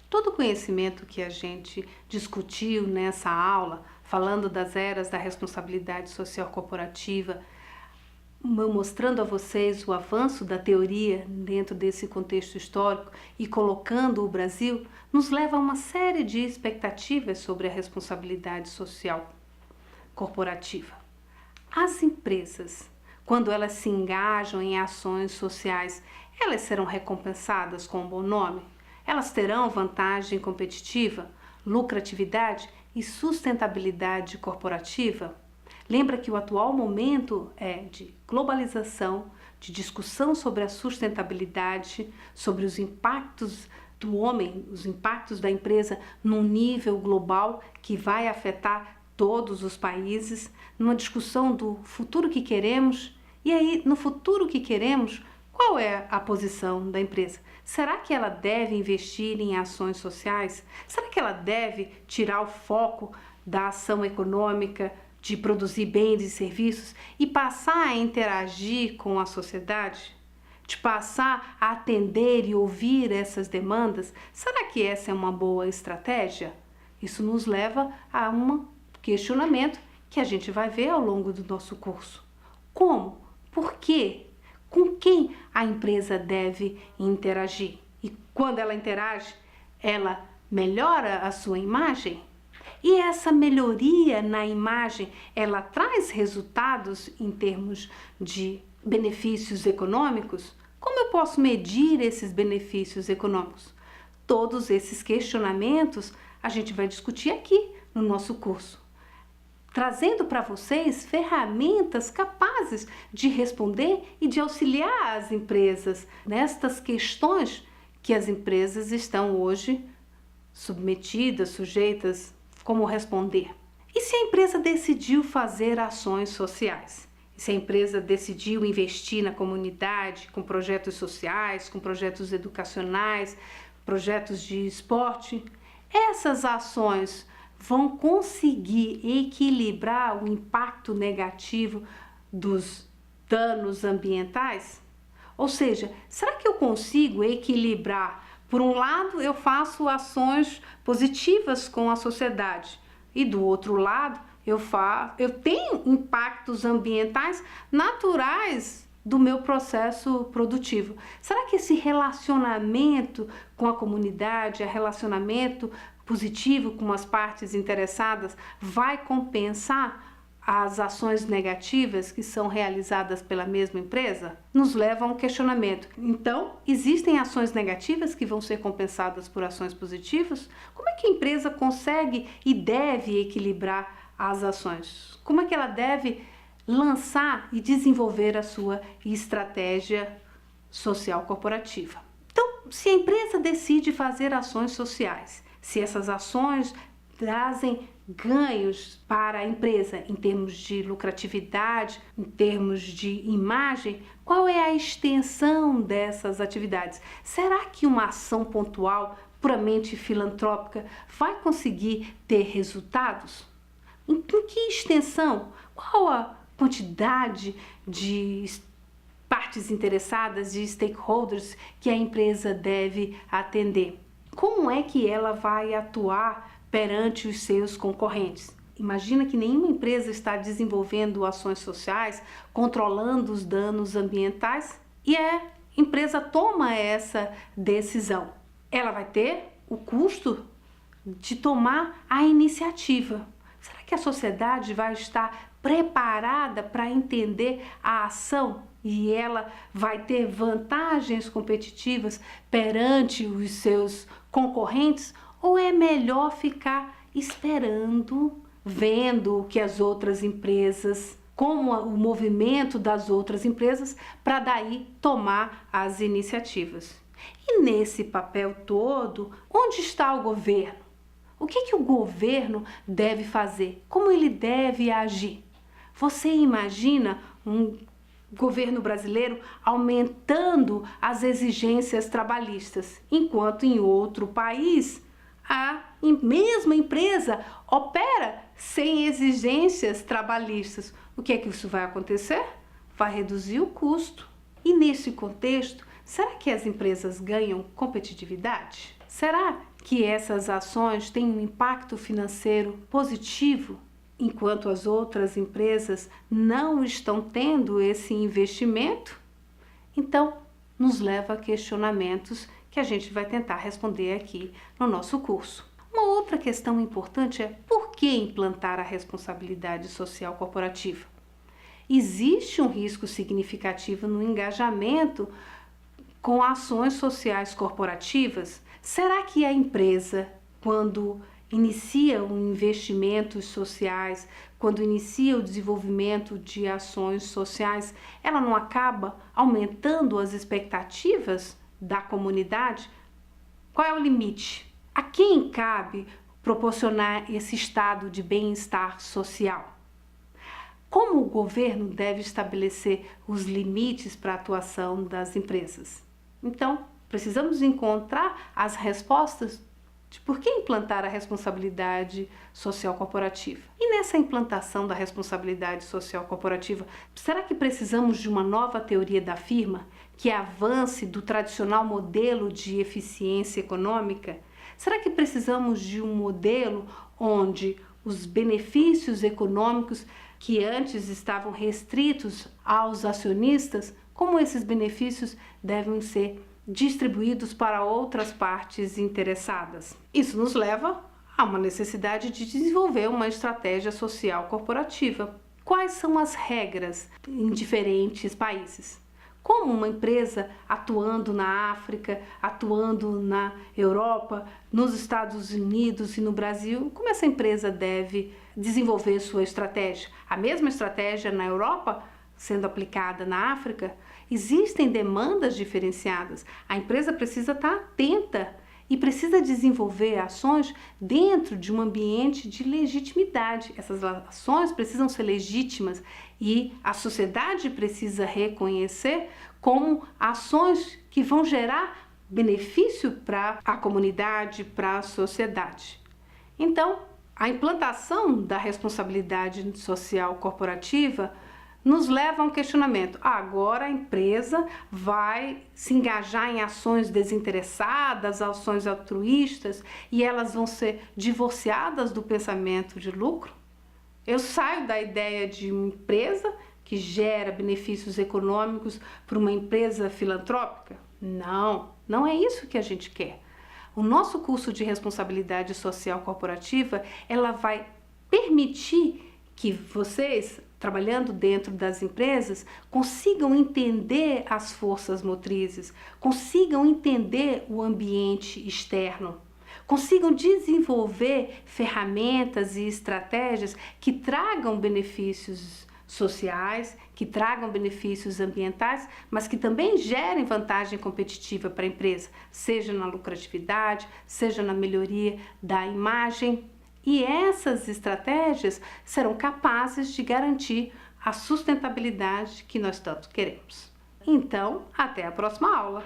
Todo o conhecimento que a gente discutiu nessa aula, falando das eras da responsabilidade social corporativa, mostrando a vocês o avanço da teoria dentro desse contexto histórico e colocando o Brasil, nos leva a uma série de expectativas sobre a responsabilidade social corporativa. As empresas, quando elas se engajam em ações sociais, elas serão recompensadas com um bom nome? Elas terão vantagem competitiva, lucratividade e sustentabilidade corporativa? Lembra que o atual momento é de globalização, de discussão sobre a sustentabilidade, sobre os impactos do homem, os impactos da empresa num nível global que vai afetar todos os países, numa discussão do futuro que queremos. E aí, no futuro que queremos, qual é a posição da empresa? Será que ela deve investir em ações sociais? Será que ela deve tirar o foco da ação econômica, de produzir bens e serviços e passar a interagir com a sociedade? De passar a atender e ouvir essas demandas? Será que essa é uma boa estratégia? Isso nos leva a um questionamento que a gente vai ver ao longo do nosso curso. Como? Por quê? Com quem a empresa deve interagir? E quando ela interage, ela melhora a sua imagem? E essa melhoria na imagem, ela traz resultados em termos de benefícios econômicos? Como eu posso medir esses benefícios econômicos? Todos esses questionamentos a gente vai discutir aqui no nosso curso, trazendo para vocês ferramentas capazes de responder e de auxiliar as empresas nestas questões que as empresas estão hoje submetidas, sujeitas. Como responder? E se a empresa decidiu fazer ações sociais? E se a empresa decidiu investir na comunidade com projetos sociais, com projetos educacionais, projetos de esporte? Essas ações vão conseguir equilibrar o impacto negativo dos danos ambientais? Ou seja, será que eu consigo equilibrar? Por um lado, eu faço ações positivas com a sociedade e do outro lado, eu tenho impactos ambientais naturais do meu processo produtivo. Será que esse relacionamento com a comunidade, relacionamento positivo com as partes interessadas, vai compensar as ações negativas que são realizadas pela mesma empresa? Nos leva a um questionamento. Então, existem ações negativas que vão ser compensadas por ações positivas? Como é que a empresa consegue e deve equilibrar as ações? Como é que ela deve lançar e desenvolver a sua estratégia social corporativa? Então, se a empresa decide fazer ações sociais, se essas ações trazem ganhos para a empresa em termos de lucratividade, em termos de imagem, qual é a extensão dessas atividades? Será que uma ação pontual, puramente filantrópica, vai conseguir ter resultados? Em que extensão? Qual a quantidade de partes interessadas, de stakeholders que a empresa deve atender? Como é que ela vai atuar perante os seus concorrentes? Imagina que nenhuma empresa está desenvolvendo ações sociais, controlando os danos ambientais, e a empresa toma essa decisão. Ela vai ter o custo de tomar a iniciativa. Será que a sociedade vai estar preparada para entender a ação e ela vai ter vantagens competitivas perante os seus concorrentes? Ou é melhor ficar esperando, vendo o que as outras empresas, como o movimento das outras empresas, para daí tomar as iniciativas? E nesse papel todo, onde está o governo? O que o governo deve fazer? Como ele deve agir? Você imagina um governo brasileiro aumentando as exigências trabalhistas, enquanto em outro país a mesma empresa opera sem exigências trabalhistas? O que é que isso vai acontecer? vai reduzir o custo. E nesse contexto, será que as empresas ganham competitividade? Será que essas ações têm um impacto financeiro positivo, enquanto as outras empresas não estão tendo esse investimento? Então, nos leva a questionamentos que a gente vai tentar responder aqui no nosso curso. Uma outra questão importante é: por que implantar a responsabilidade social corporativa? Existe um risco significativo no engajamento com ações sociais corporativas? Será que a empresa, quando inicia investimentos sociais, quando inicia o desenvolvimento de ações sociais, ela não acaba aumentando as expectativas da comunidade? Qual é o limite? A quem cabe proporcionar esse estado de bem-estar social? Como o governo deve estabelecer os limites para a atuação das empresas? Então, precisamos encontrar as respostas de por que implantar a responsabilidade social corporativa. E nessa implantação da responsabilidade social corporativa, será que precisamos de uma nova teoria da firma que avance do tradicional modelo de eficiência econômica? Será que precisamos de um modelo onde os benefícios econômicos que antes estavam restritos aos acionistas, como esses benefícios devem ser distribuídos para outras partes interessadas? Isso nos leva a uma necessidade de desenvolver uma estratégia social corporativa. Quais são as regras em diferentes países? Como uma empresa atuando na África, atuando na Europa, nos Estados Unidos e no Brasil, como essa empresa deve desenvolver sua estratégia? A mesma estratégia na Europa sendo aplicada na África? Existem demandas diferenciadas. A empresa precisa estar atenta e precisa desenvolver ações dentro de um ambiente de legitimidade. Essas ações precisam ser legítimas e a sociedade precisa reconhecer como ações que vão gerar benefício para a comunidade, para a sociedade. Então, a implantação da responsabilidade social corporativa nos leva a um questionamento. Agora a empresa vai se engajar em ações desinteressadas, ações altruístas, e elas vão ser divorciadas do pensamento de lucro? Eu saio da ideia de uma empresa que gera benefícios econômicos para uma empresa filantrópica? Não, não é isso que a gente quer. O nosso curso de responsabilidade social corporativa, ela vai permitir que vocês, trabalhando dentro das empresas, consigam entender as forças motrizes, consigam entender o ambiente externo, consigam desenvolver ferramentas e estratégias que tragam benefícios sociais, que tragam benefícios ambientais, mas que também gerem vantagem competitiva para a empresa, seja na lucratividade, seja na melhoria da imagem. E essas estratégias serão capazes de garantir a sustentabilidade que nós tanto queremos. Então, até a próxima aula!